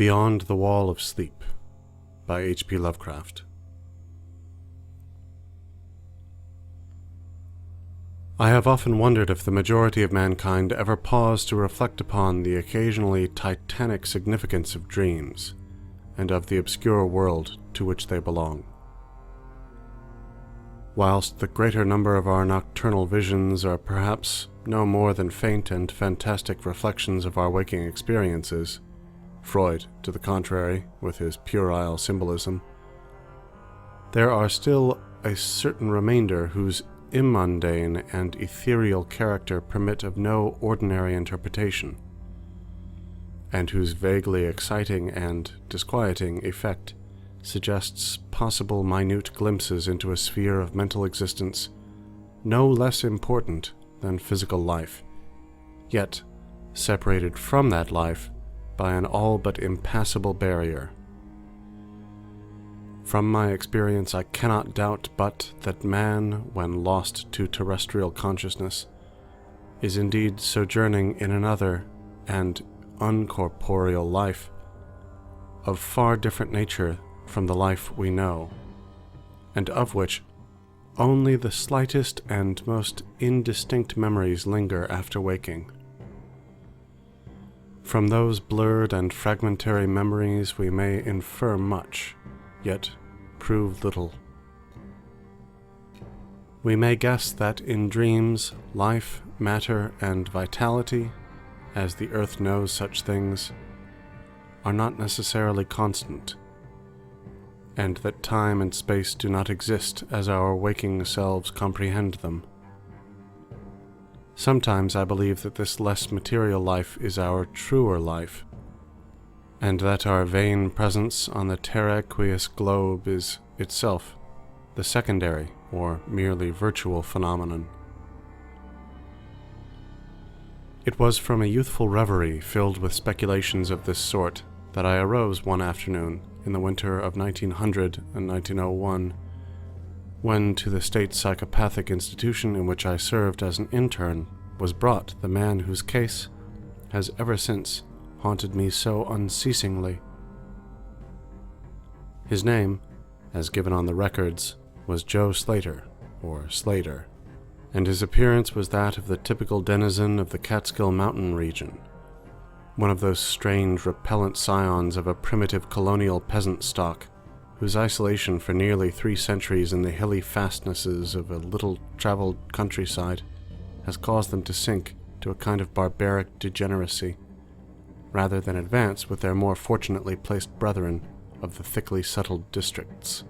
Beyond the Wall of Sleep by H.P. Lovecraft. I have often wondered if the majority of mankind ever pause to reflect upon the occasionally titanic significance of dreams, and of the obscure world to which they belong. Whilst the greater number of our nocturnal visions are perhaps no more than faint and fantastic reflections of our waking experiences, Freud, to the contrary, with his puerile symbolism, there are still a certain remainder whose immundane and ethereal character permit of no ordinary interpretation, and whose vaguely exciting and disquieting effect suggests possible minute glimpses into a sphere of mental existence no less important than physical life, yet separated from that life by an all but impassable barrier. From my experience, I cannot doubt but that man, when lost to terrestrial consciousness, is indeed sojourning in another and uncorporeal life of far different nature from the life we know, and of which only the slightest and most indistinct memories linger after waking. From those blurred and fragmentary memories we may infer much, yet prove little. We may guess that in dreams, life, matter, and vitality, as the earth knows such things, are not necessarily constant, and that time and space do not exist as our waking selves comprehend them. Sometimes I believe that this less material life is our truer life, and that our vain presence on the terraqueous globe is itself the secondary or merely virtual phenomenon. It was from a youthful reverie filled with speculations of this sort that I arose one afternoon in the winter of 1900 and 1901, when to the state psychopathic institution in which I served as an intern was brought the man whose case has ever since haunted me so unceasingly. His name, as given on the records, was Joe Slater, or Slater, and his appearance was that of the typical denizen of the Catskill Mountain region, one of those strange, repellent scions of a primitive colonial peasant stock, whose isolation for nearly 3 centuries in the hilly fastnesses of a little-traveled countryside has caused them to sink to a kind of barbaric degeneracy, rather than advance with their more fortunately placed brethren of the thickly settled districts.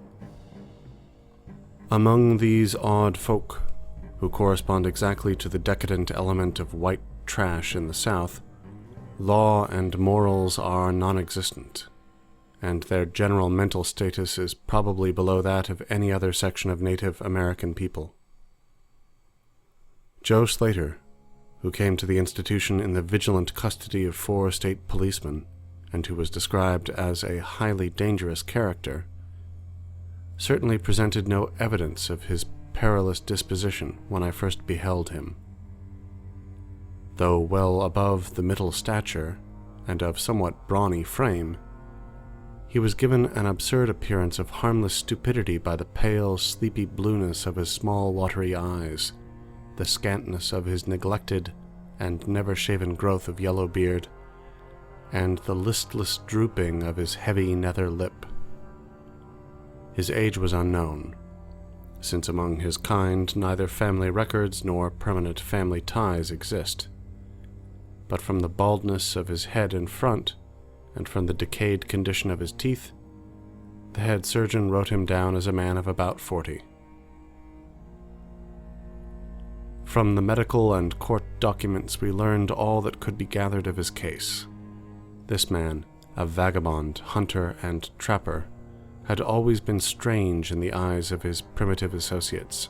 Among these odd folk, who correspond exactly to the decadent element of white trash in the South, law and morals are non-existent, and their general mental status is probably below that of any other section of Native American people. Joe Slater, who came to the institution in the vigilant custody of 4 state policemen, and who was described as a highly dangerous character, certainly presented no evidence of his perilous disposition when I first beheld him. Though well above the middle stature, and of somewhat brawny frame, he was given an absurd appearance of harmless stupidity by the pale, sleepy blueness of his small, watery eyes, the scantness of his neglected and never-shaven growth of yellow beard, and the listless drooping of his heavy nether lip. His age was unknown, since among his kind neither family records nor permanent family ties exist, but from the baldness of his head in front, and from the decayed condition of his teeth, the head surgeon wrote him down as a man of about 40. From the medical and court documents we learned all that could be gathered of his case. This man, a vagabond, hunter, and trapper, had always been strange in the eyes of his primitive associates.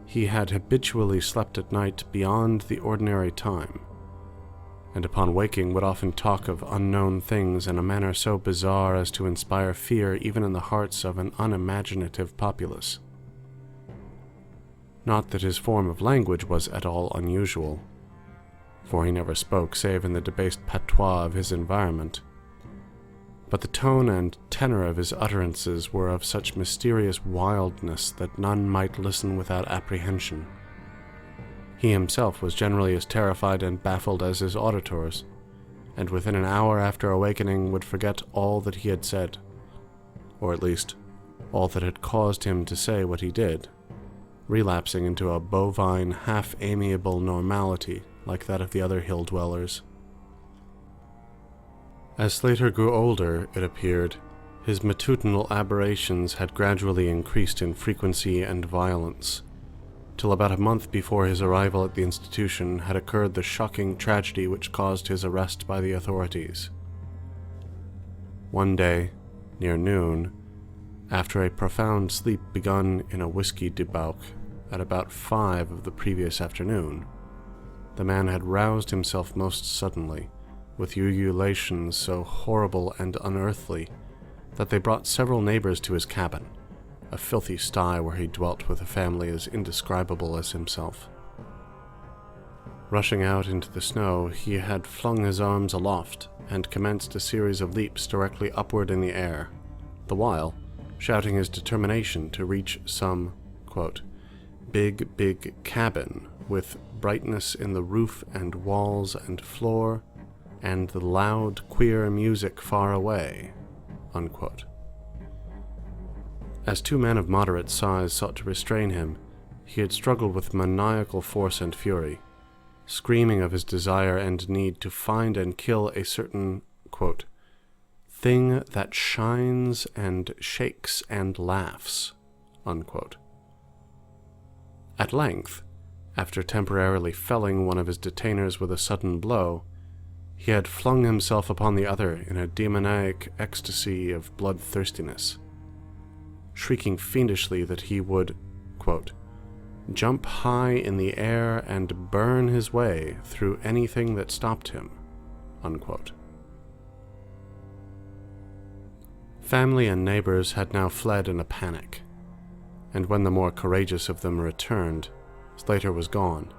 He had habitually slept at night beyond the ordinary time, and upon waking would often talk of unknown things in a manner so bizarre as to inspire fear even in the hearts of an unimaginative populace. Not that his form of language was at all unusual, for he never spoke save in the debased patois of his environment, but the tone and tenor of his utterances were of such mysterious wildness that none might listen without apprehension. He himself was generally as terrified and baffled as his auditors, and within an hour after awakening would forget all that he had said, or at least all that had caused him to say what he did, relapsing into a bovine, half-amiable normality like that of the other hill-dwellers. As Slater grew older, it appeared, his matutinal aberrations had gradually increased in frequency and violence, till about a month before his arrival at the institution had occurred the shocking tragedy which caused his arrest by the authorities. One day, near noon, after a profound sleep begun in a whiskey debauch at about 5 of the previous afternoon, the man had roused himself most suddenly, with ululations so horrible and unearthly that they brought several neighbors to his cabin, a filthy sty where he dwelt with a family as indescribable as himself. Rushing out into the snow, he had flung his arms aloft and commenced a series of leaps directly upward in the air, the while shouting his determination to reach some, quote, big cabin with brightness in the roof and walls and floor, and the loud, queer music far away, unquote. As 2 men of moderate size sought to restrain him, he had struggled with maniacal force and fury, screaming of his desire and need to find and kill a certain, quote, thing that shines and shakes and laughs, unquote. At length, after temporarily felling one of his detainers with a sudden blow, he had flung himself upon the other in a demoniac ecstasy of bloodthirstiness, shrieking fiendishly that he would, quote, jump high in the air and burn his way through anything that stopped him, unquote. Family and neighbors had now fled in a panic, and when the more courageous of them returned, Slater was gone,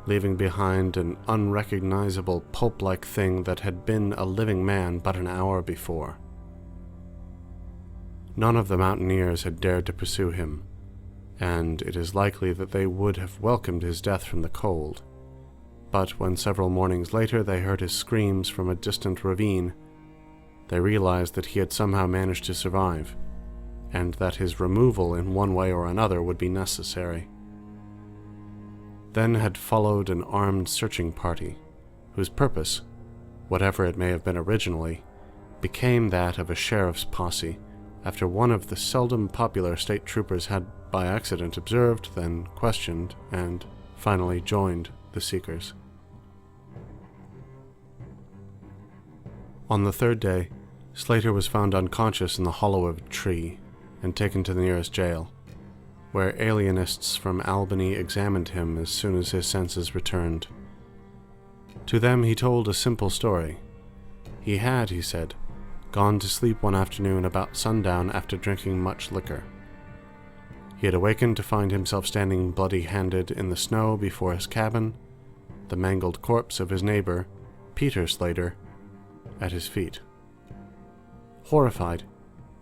leaving behind an unrecognizable pulp-like thing that had been a living man but an hour before. None of the mountaineers had dared to pursue him, and it is likely that they would have welcomed his death from the cold. But when several mornings later they heard his screams from a distant ravine, they realized that he had somehow managed to survive, and that his removal in one way or another would be necessary. Then had followed an armed searching party, whose purpose, whatever it may have been originally, became that of a sheriff's posse after one of the seldom popular state troopers had by accident observed, then questioned, and finally joined the seekers. On the 3rd day, Slater was found unconscious in the hollow of a tree and taken to the nearest jail, where alienists from Albany examined him as soon as his senses returned. To them he told a simple story. He had, he said, gone to sleep one afternoon about sundown after drinking much liquor. He had awakened to find himself standing bloody-handed in the snow before his cabin, the mangled corpse of his neighbor, Peter Slater, at his feet. Horrified,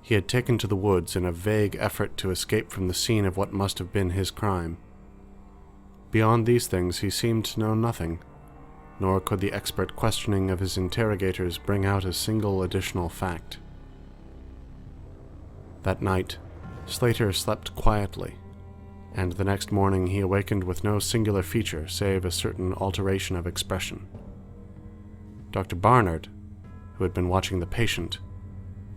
he had taken to the woods in a vague effort to escape from the scene of what must have been his crime. Beyond these things he seemed to know nothing, nor could the expert questioning of his interrogators bring out a single additional fact. That night, Slater slept quietly, and the next morning he awakened with no singular feature save a certain alteration of expression. Dr. Barnard, who had been watching the patient,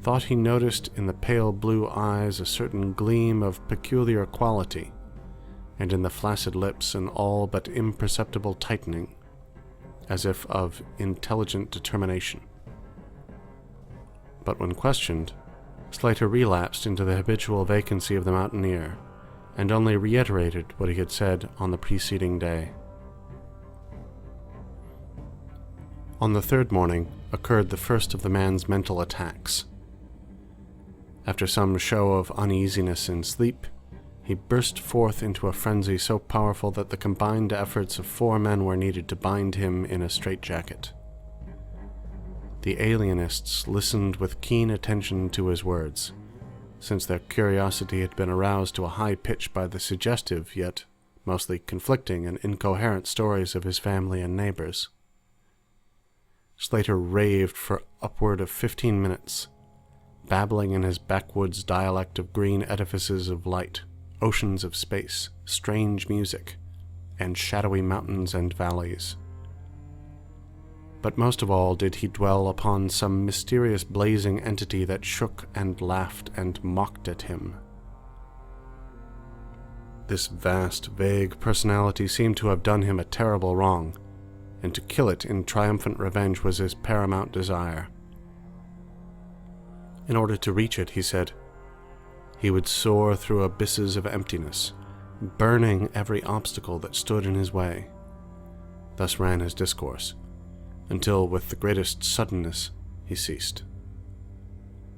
thought he noticed in the pale blue eyes a certain gleam of peculiar quality, and in the flaccid lips an all but imperceptible tightening, as if of intelligent determination. But when questioned, Slater relapsed into the habitual vacancy of the mountaineer, and only reiterated what he had said on the preceding day. On the 3rd morning occurred the first of the man's mental attacks. After some show of uneasiness in sleep, he burst forth into a frenzy so powerful that the combined efforts of 4 men were needed to bind him in a straitjacket. The alienists listened with keen attention to his words, since their curiosity had been aroused to a high pitch by the suggestive, yet mostly conflicting and incoherent stories of his family and neighbors. Slater raved for upward of 15 minutes, babbling in his backwoods dialect of green edifices of light, oceans of space, strange music, and shadowy mountains and valleys. But most of all did he dwell upon some mysterious blazing entity that shook and laughed and mocked at him. This vast, vague personality seemed to have done him a terrible wrong, and to kill it in triumphant revenge was his paramount desire. In order to reach it, he said, he would soar through abysses of emptiness, burning every obstacle that stood in his way. Thus ran his discourse, until with the greatest suddenness he ceased.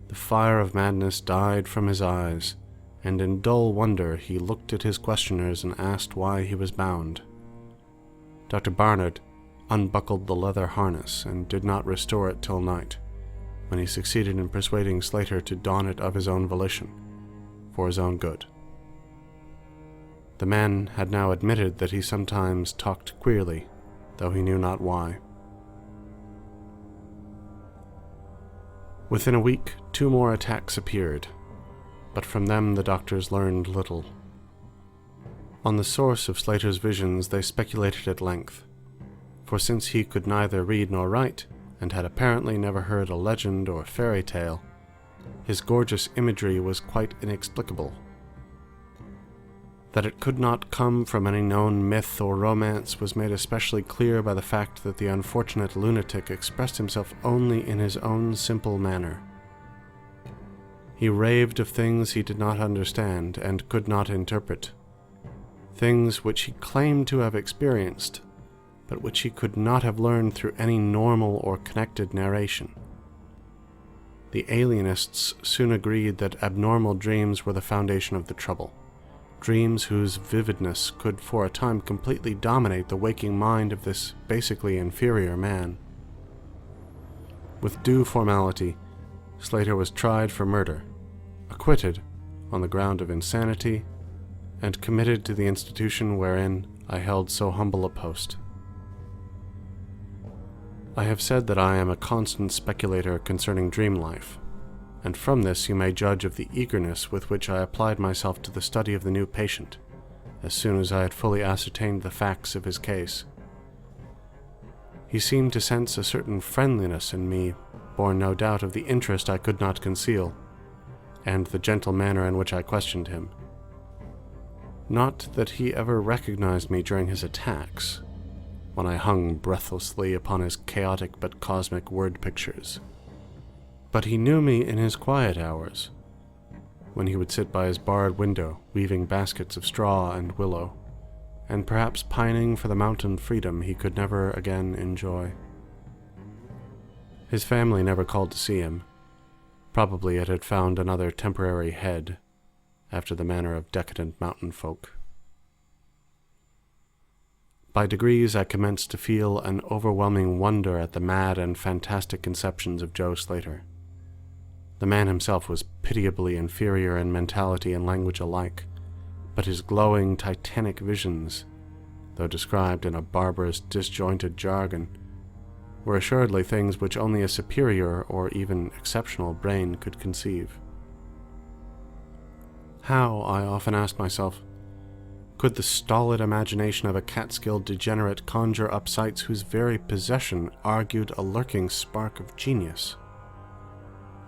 The fire of madness died from his eyes, and in dull wonder he looked at his questioners and asked why he was bound. Dr. Barnard unbuckled the leather harness and did not restore it till night, when he succeeded in persuading Slater to don it of his own volition, for his own good. The man had now admitted that he sometimes talked queerly, though he knew not why. Within a week, 2 more attacks appeared, but from them the doctors learned little. On the source of Slater's visions they speculated at length, for since he could neither read nor write, and had apparently never heard a legend or fairy tale, his gorgeous imagery was quite inexplicable. That it could not come from any known myth or romance was made especially clear by the fact that the unfortunate lunatic expressed himself only in his own simple manner. He raved of things he did not understand and could not interpret, things which he claimed to have experienced, but which he could not have learned through any normal or connected narration. The alienists soon agreed that abnormal dreams were the foundation of the trouble, dreams whose vividness could for a time completely dominate the waking mind of this basically inferior man. With due formality, Slater was tried for murder, acquitted on the ground of insanity, and committed to the institution wherein I held so humble a post. I have said that I am a constant speculator concerning dream life, and from this you may judge of the eagerness with which I applied myself to the study of the new patient, as soon as I had fully ascertained the facts of his case. He seemed to sense a certain friendliness in me, born no doubt of the interest I could not conceal, and the gentle manner in which I questioned him. Not that he ever recognized me during his attacks, when I hung breathlessly upon his chaotic but cosmic word pictures. But he knew me in his quiet hours, when he would sit by his barred window weaving baskets of straw and willow, and perhaps pining for the mountain freedom he could never again enjoy. His family never called to see him. Probably it had found another temporary head, after the manner of decadent mountain folk. By degrees I commenced to feel an overwhelming wonder at the mad and fantastic conceptions of Joe Slater. The man himself was pitiably inferior in mentality and language alike, but his glowing, titanic visions, though described in a barbarous, disjointed jargon, were assuredly things which only a superior or even exceptional brain could conceive. How, I often asked myself, could the stolid imagination of a Catskill degenerate conjure up sights whose very possession argued a lurking spark of genius?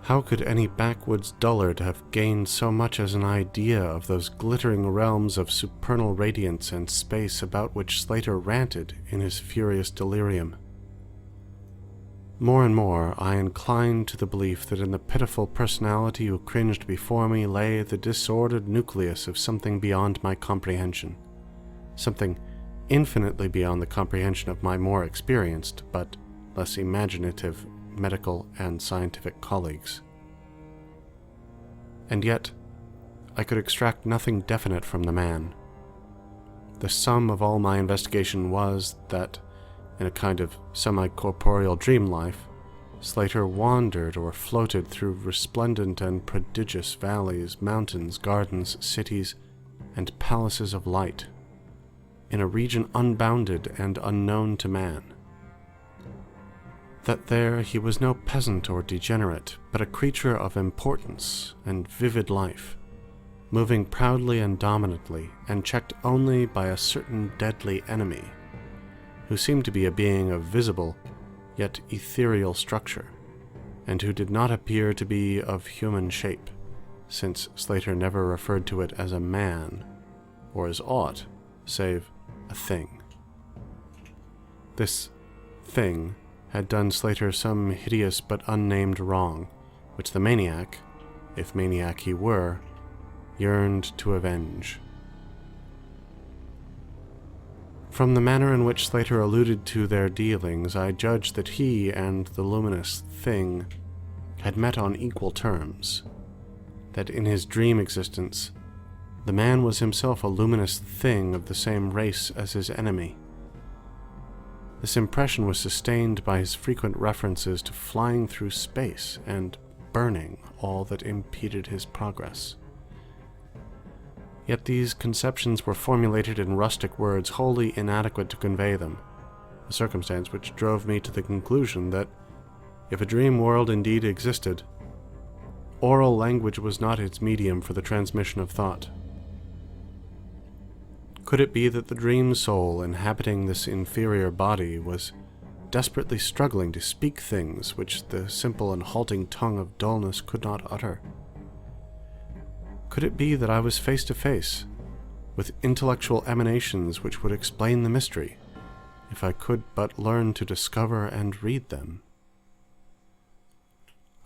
How could any backwoods dullard have gained so much as an idea of those glittering realms of supernal radiance and space about which Slater ranted in his furious delirium? More and more I inclined to the belief that in the pitiful personality who cringed before me lay the disordered nucleus of something beyond my comprehension, something infinitely beyond the comprehension of my more experienced, but less imaginative medical and scientific colleagues. And yet, I could extract nothing definite from the man. The sum of all my investigation was that, in a kind of semi-corporeal dream life, Slater wandered or floated through resplendent and prodigious valleys, mountains, gardens, cities, and palaces of light, in a region unbounded and unknown to man. That there he was no peasant or degenerate, but a creature of importance and vivid life, moving proudly and dominantly, and checked only by a certain deadly enemy, who seemed to be a being of visible, yet ethereal structure, and who did not appear to be of human shape, since Slater never referred to it as a man, or as aught save a thing. This thing had done Slater some hideous but unnamed wrong, which the maniac, if maniac he were, yearned to avenge. From the manner in which Slater alluded to their dealings, I judged that he and the luminous thing had met on equal terms, that in his dream existence, the man was himself a luminous thing of the same race as his enemy. This impression was sustained by his frequent references to flying through space and burning all that impeded his progress. Yet these conceptions were formulated in rustic words wholly inadequate to convey them, a circumstance which drove me to the conclusion that, if a dream world indeed existed, oral language was not its medium for the transmission of thought. Could it be that the dream soul inhabiting this inferior body was desperately struggling to speak things which the simple and halting tongue of dullness could not utter? Could it be that I was face to face with intellectual emanations which would explain the mystery, if I could but learn to discover and read them?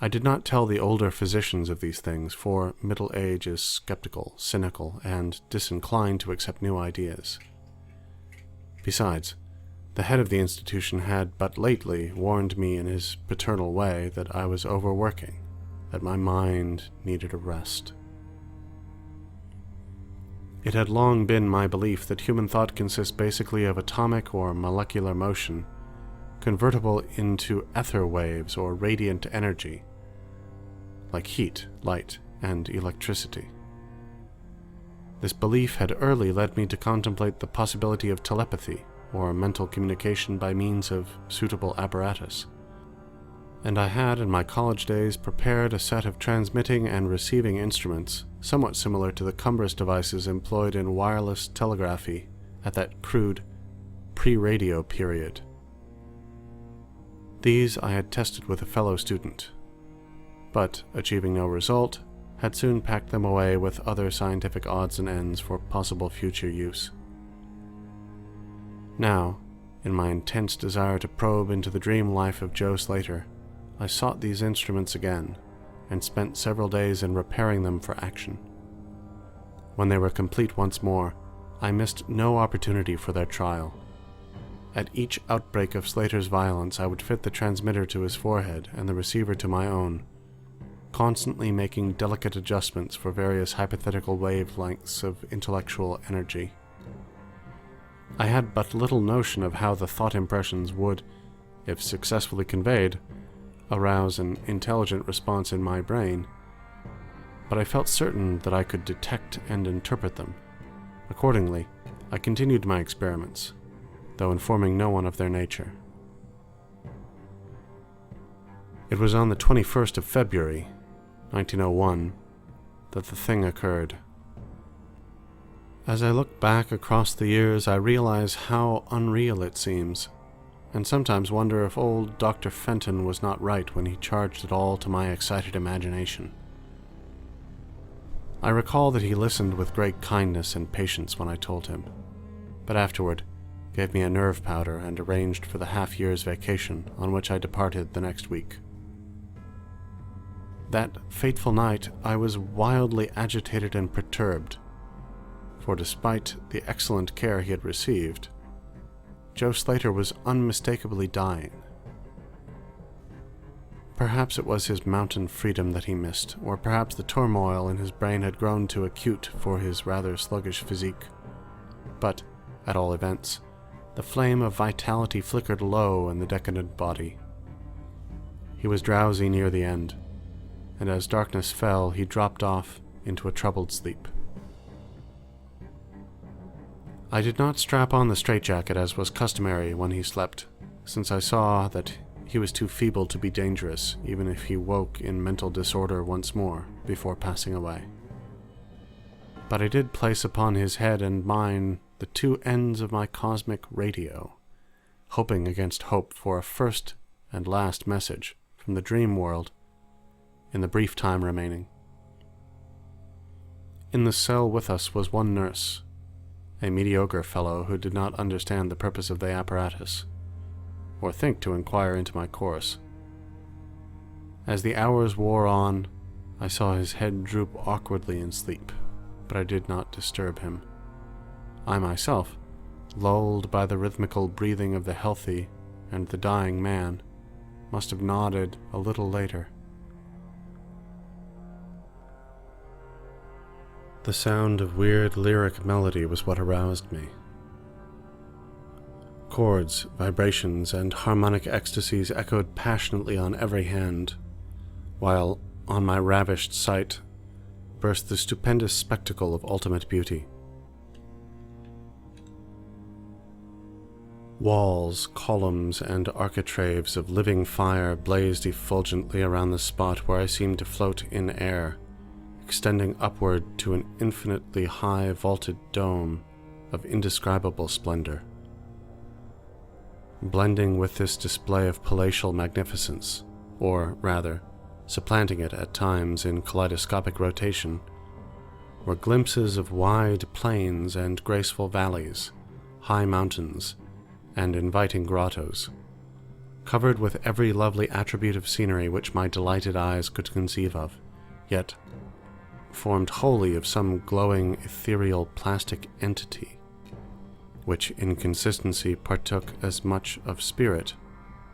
I did not tell the older physicians of these things, for middle age is skeptical, cynical, and disinclined to accept new ideas. Besides, the head of the institution had but lately warned me in his paternal way that I was overworking, that my mind needed a rest. It had long been my belief that human thought consists basically of atomic or molecular motion, convertible into ether waves or radiant energy, like heat, light, and electricity. This belief had early led me to contemplate the possibility of telepathy, or mental communication by means of suitable apparatus, and I had in my college days prepared a set of transmitting and receiving instruments somewhat similar to the cumbrous devices employed in wireless telegraphy at that crude pre-radio period. These I had tested with a fellow student, but, achieving no result, had soon packed them away with other scientific odds and ends for possible future use. Now, in my intense desire to probe into the dream life of Joe Slater, I sought these instruments again, and spent several days in repairing them for action. When they were complete once more, I missed no opportunity for their trial. At each outbreak of Slater's violence, I would fit the transmitter to his forehead and the receiver to my own, constantly making delicate adjustments for various hypothetical wavelengths of intellectual energy. I had but little notion of how the thought impressions would, if successfully conveyed, arouse an intelligent response in my brain, but I felt certain that I could detect and interpret them. Accordingly, I continued my experiments, though informing no one of their nature. It was on the 21st of February, 1901, that the thing occurred. As I look back across the years, I realize how unreal it seems, and sometimes wonder if old Dr. Fenton was not right when he charged it all to my excited imagination. I recall that he listened with great kindness and patience when I told him, but afterward gave me a nerve powder and arranged for the half-year's vacation on which I departed the next week. That fateful night I was wildly agitated and perturbed, for despite the excellent care he had received, Joe Slater was unmistakably dying. Perhaps it was his mountain freedom that he missed, or perhaps the turmoil in his brain had grown too acute for his rather sluggish physique. But, at all events, the flame of vitality flickered low in the decadent body. He was drowsy near the end, and as darkness fell, he dropped off into a troubled sleep. I did not strap on the straitjacket as was customary when he slept, since I saw that he was too feeble to be dangerous, even if he woke in mental disorder once more before passing away. But I did place upon his head and mine the two ends of my cosmic radio, hoping against hope for a first and last message from the dream world in the brief time remaining. In the cell with us was one nurse, a mediocre fellow who did not understand the purpose of the apparatus, or think to inquire into my course. As the hours wore on, I saw his head droop awkwardly in sleep, but I did not disturb him. I myself, lulled by the rhythmical breathing of the healthy and the dying man, must have nodded a little later. The sound of weird lyric melody was what aroused me. Chords, vibrations, and harmonic ecstasies echoed passionately on every hand, while, on my ravished sight, burst the stupendous spectacle of ultimate beauty. Walls, columns, and architraves of living fire blazed effulgently around the spot where I seemed to float in air, extending upward to an infinitely high vaulted dome of indescribable splendor. Blending with this display of palatial magnificence, or rather, supplanting it at times in kaleidoscopic rotation, were glimpses of wide plains and graceful valleys, high mountains, and inviting grottos, covered with every lovely attribute of scenery which my delighted eyes could conceive of, yet formed wholly of some glowing ethereal plastic entity, which in consistency partook as much of spirit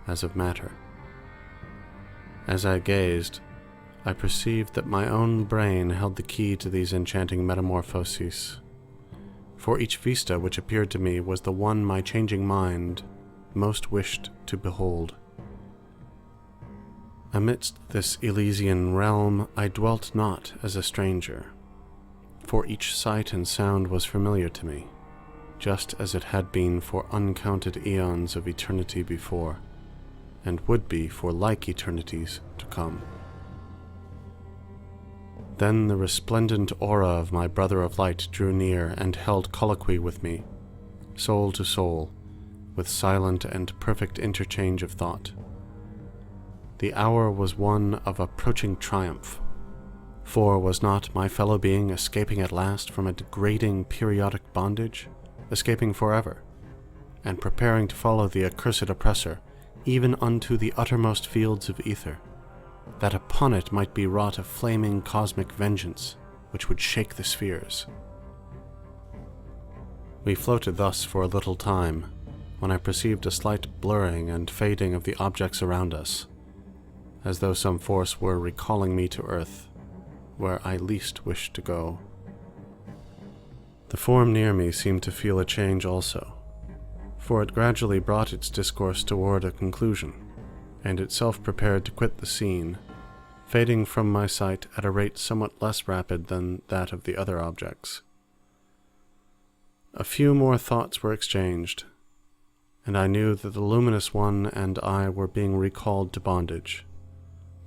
as of matter. As I gazed, I perceived that my own brain held the key to these enchanting metamorphoses, for each vista which appeared to me was the one my changing mind most wished to behold. Amidst this Elysian realm I dwelt not as a stranger, for each sight and sound was familiar to me, just as it had been for uncounted eons of eternity before, and would be for like eternities to come. Then the resplendent aura of my brother of light drew near and held colloquy with me, soul to soul, with silent and perfect interchange of thought. The hour was one of approaching triumph, for was not my fellow being escaping at last from a degrading periodic bondage, escaping forever, and preparing to follow the accursed oppressor, even unto the uttermost fields of ether, that upon it might be wrought a flaming cosmic vengeance which would shake the spheres. We floated thus for a little time, when I perceived a slight blurring and fading of the objects around us, as though some force were recalling me to earth, where I least wished to go. The form near me seemed to feel a change also, for it gradually brought its discourse toward a conclusion, and itself prepared to quit the scene, fading from my sight at a rate somewhat less rapid than that of the other objects. A few more thoughts were exchanged, and I knew that the luminous one and I were being recalled to bondage,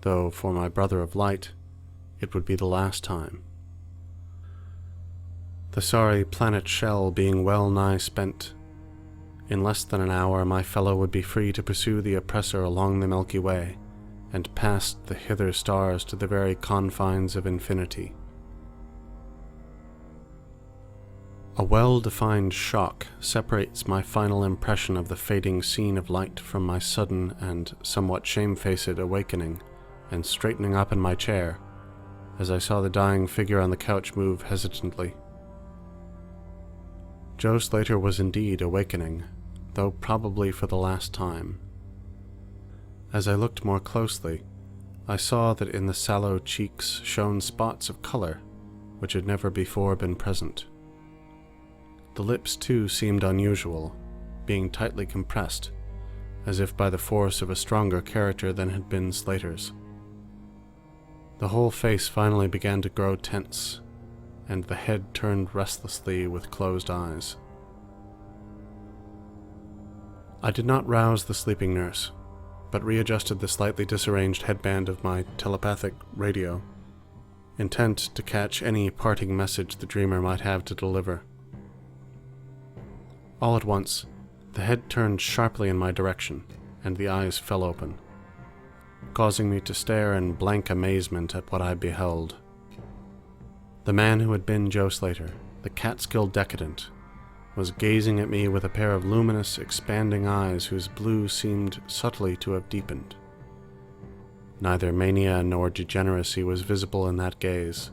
though for my brother of light it would be the last time. The sorry planet shell being well nigh spent, in less than an hour my fellow would be free to pursue the oppressor along the Milky Way, and past the hither stars to the very confines of infinity. A well-defined shock separates my final impression of the fading scene of light from my sudden and somewhat shamefaced awakening and straightening up in my chair, as I saw the dying figure on the couch move hesitantly. Joe Slater was indeed awakening, though probably for the last time. As I looked more closely, I saw that in the sallow cheeks shone spots of color which had never before been present. The lips, too, seemed unusual, being tightly compressed, as if by the force of a stronger character than had been Slater's. The whole face finally began to grow tense, and the head turned restlessly with closed eyes. I did not rouse the sleeping nurse, but readjusted the slightly disarranged headband of my telepathic radio, intent to catch any parting message the dreamer might have to deliver. All at once, the head turned sharply in my direction, and the eyes fell open, causing me to stare in blank amazement at what I beheld. The man who had been Joe Slater, the Catskill decadent, was gazing at me with a pair of luminous, expanding eyes whose blue seemed subtly to have deepened. Neither mania nor degeneracy was visible in that gaze,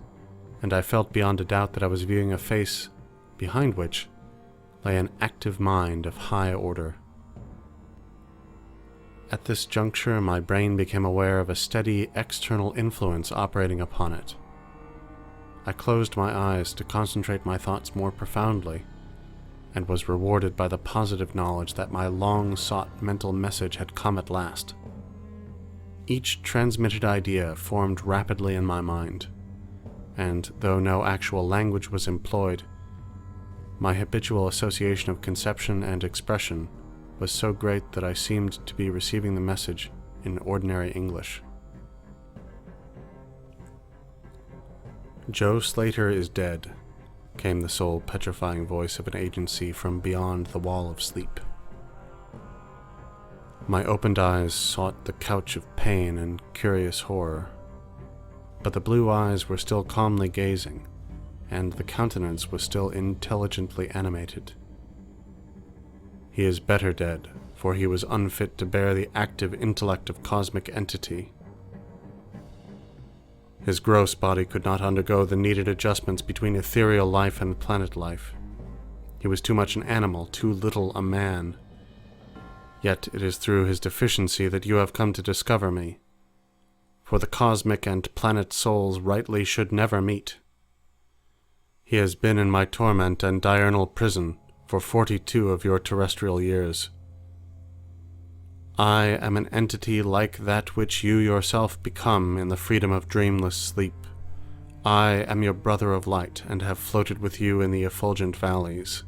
and I felt beyond a doubt that I was viewing a face behind which lay an active mind of high order. At this juncture, my brain became aware of a steady external influence operating upon it. I closed my eyes to concentrate my thoughts more profoundly, and was rewarded by the positive knowledge that my long-sought mental message had come at last. Each transmitted idea formed rapidly in my mind, and though no actual language was employed, my habitual association of conception and expression was so great that I seemed to be receiving the message in ordinary English. "Joe Slater is dead," came the soul-petrifying voice of an agency from beyond the wall of sleep. My opened eyes sought the couch of pain and curious horror, but the blue eyes were still calmly gazing, and the countenance was still intelligently animated. "He is better dead, for he was unfit to bear the active intellect of cosmic entity. His gross body could not undergo the needed adjustments between ethereal life and planet life. He was too much an animal, too little a man. Yet it is through his deficiency that you have come to discover me, for the cosmic and planet souls rightly should never meet. He has been in my torment and diurnal prison for 42 of your terrestrial years. I am an entity like that which you yourself become in the freedom of dreamless sleep. I am your brother of light, and have floated with you in the effulgent valleys.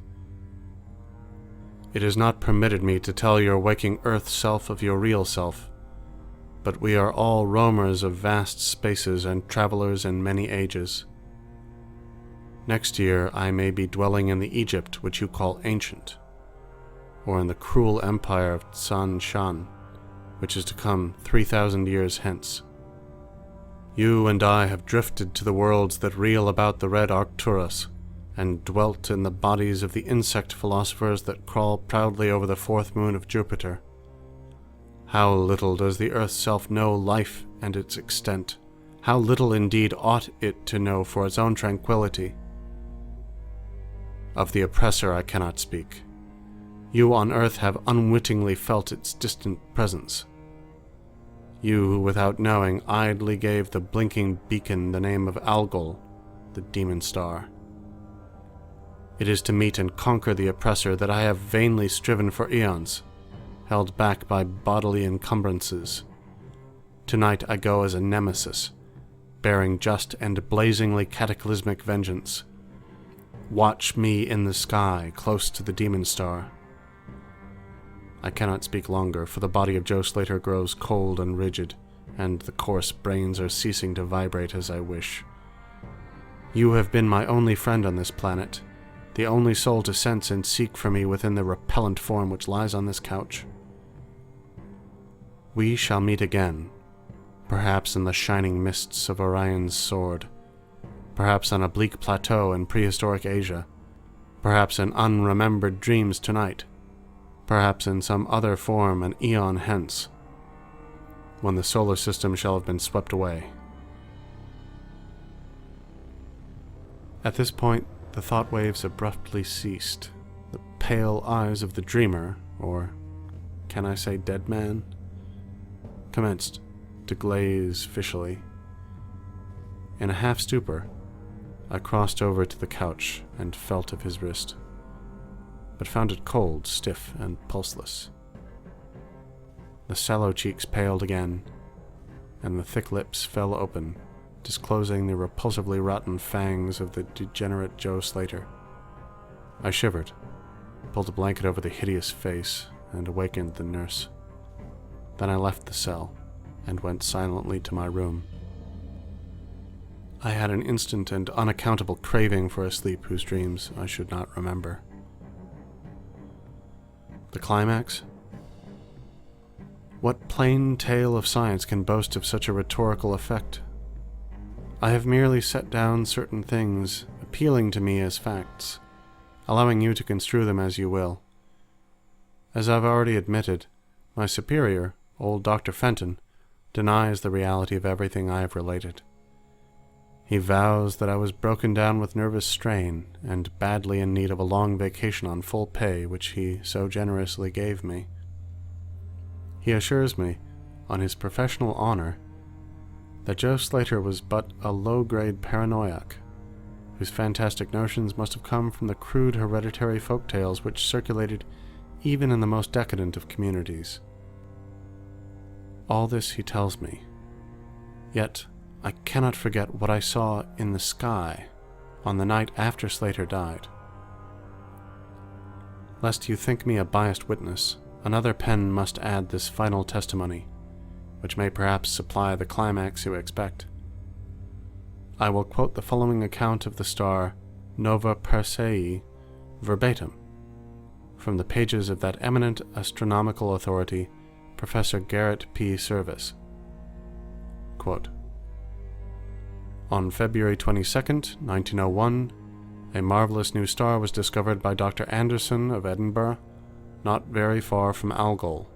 It is not permitted me to tell your waking earth self of your real self, but we are all roamers of vast spaces and travelers in many ages. Next year I may be dwelling in the Egypt which you call ancient, or in the cruel empire of Tsan Shan, which is to come 3,000 years hence. You and I have drifted to the worlds that reel about the red Arcturus, and dwelt in the bodies of the insect philosophers that crawl proudly over the fourth moon of Jupiter. How little does the earth's self know life and its extent! How little indeed ought it to know for its own tranquility! Of the oppressor I cannot speak. You on earth have unwittingly felt its distant presence. You who, without knowing, idly gave the blinking beacon the name of Algol, the demon star. It is to meet and conquer the oppressor that I have vainly striven for eons, held back by bodily encumbrances. Tonight I go as a nemesis, bearing just and blazingly cataclysmic vengeance. Watch me in the sky, close to the demon star. I cannot speak longer, for the body of Joe Slater grows cold and rigid, and the coarse brains are ceasing to vibrate as I wish. You have been my only friend on this planet, the only soul to sense and seek for me within the repellent form which lies on this couch. We shall meet again, perhaps in the shining mists of Orion's sword, perhaps on a bleak plateau in prehistoric Asia, perhaps in unremembered dreams tonight, perhaps in some other form an eon hence, when the solar system shall have been swept away. At this point, the thought waves abruptly ceased. The pale eyes of the dreamer, or can I say dead man, commenced to glaze fishily. In a half-stupor, I crossed over to the couch and felt of his wrist, but found it cold, stiff, and pulseless. the sallow cheeks paled again, and the thick lips fell open, disclosing the repulsively rotten fangs of the degenerate Joe Slater. I shivered, pulled a blanket over the hideous face, and awakened the nurse. Then I left the cell, and went silently to my room. I had an instant and unaccountable craving for a sleep whose dreams I should not remember. The climax? What plain tale of science can boast of such a rhetorical effect? I have merely set down certain things, appealing to me as facts, allowing you to construe them as you will. As I've already admitted, my superior, old Dr. Fenton, denies the reality of everything I have related. He vows that I was broken down with nervous strain and badly in need of a long vacation on full pay which he so generously gave me. He assures me, on his professional honor, that Joe Slater was but a low-grade paranoiac, whose fantastic notions must have come from the crude hereditary folk tales which circulated even in the most decadent of communities. All this he tells me, yet I cannot forget what I saw in the sky on the night after Slater died. Lest you think me a biased witness, another pen must add this final testimony, which may perhaps supply the climax you expect. I will quote the following account of the star Nova Persei verbatim, from the pages of that eminent astronomical authority, Professor Garrett P. Serviss. Quote, on February 22nd, 1901, a marvelous new star was discovered by Dr. Anderson of Edinburgh, not very far from Algol.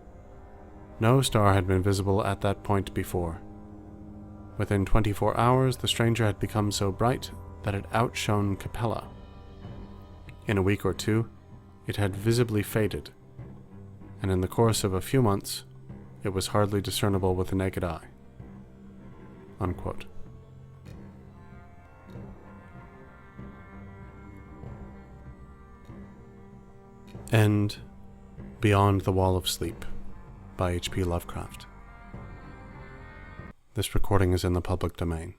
No star had been visible at that point before. Within 24 hours, the stranger had become so bright that it outshone Capella. In a week or two, it had visibly faded, and in the course of a few months, it was hardly discernible with the naked eye. Unquote. End Beyond the Wall of Sleep by H.P. Lovecraft. This recording is in the public domain.